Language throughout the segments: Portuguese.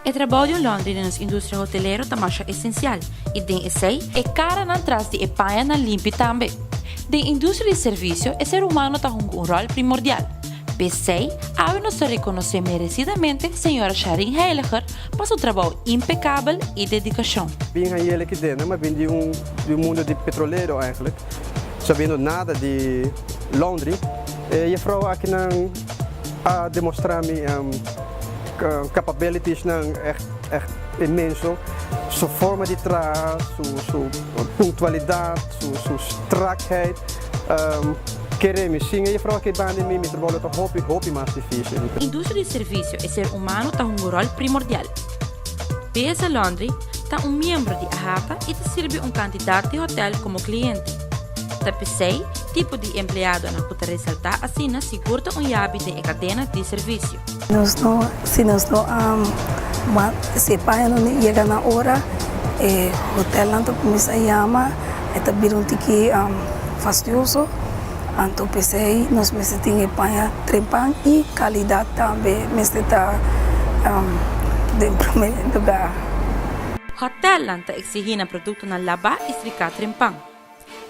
O trabalho em Londres na indústria hoteleira também é essencial e tem esse é cara na trás de Espanha na limpa também. Da indústria de serviço, o ser humano tem um rol primordial. Pensei, ao nos reconhecer merecidamente senhora Sharon Heiliger por seu trabalho impecável e dedicação. Bem a ele aqui dentro, mas vim de mundo de petroleiro eigenlijk, sabendo nada de Londres. E a vrouw aqui não a demonstrar-me capabilities não echt imenso. Sua forma de trás, sua pontualidade, sua strakheid. Queremos sim, e a vrouw aqui bande mim, meu trabalho está hobby mais difícil. A indústria de serviço e ser humano tem um rol primordial. PSA Londres tem um membro de AHATA e te serve um candidato de hotel como cliente. Tapicei, tipo de empregado na puta ressaltar assim na segura chave de cadena de serviço. Se nós não se pai não chega na hora, o hotel não começa a chamar, está virando que fastidioso, então pensei nós mesmo tinha pai trempang e qualidade também, mesmo está de primeiro lugar. Hotel não está exigindo produto na lava e ficar trempang.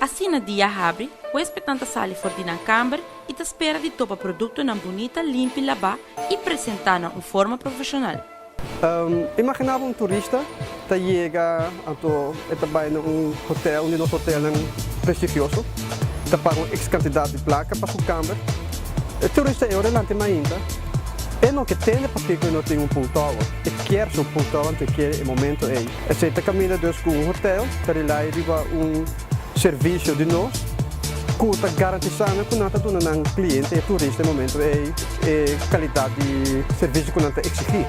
Assim na dia abre, o espetante sale for na câmara e te espera de topa produto na bonita, limpa e lavar e apresentar na forma profissional. Imaginava turista que chega a hotel, um hotel prestigioso, que paga X quantidade de placa para sua câmara. O turista é relante ainda. E não que tem porque não tem pontual. E quer seu pontual naquele momento aí. Você caminha com um hotel, para lá arriba serviço de nós, que está garantizando que nós estamos dando cliente e turista no momento é qualidade de serviço que nós exigimos.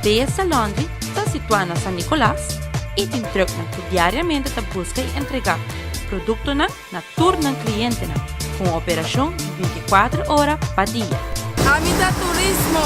PSA Londres está situada na São Nicolás e tem truck que diariamente busca e entregar produto na turno do cliente com operação 24 horas por dia. Amida Turismo!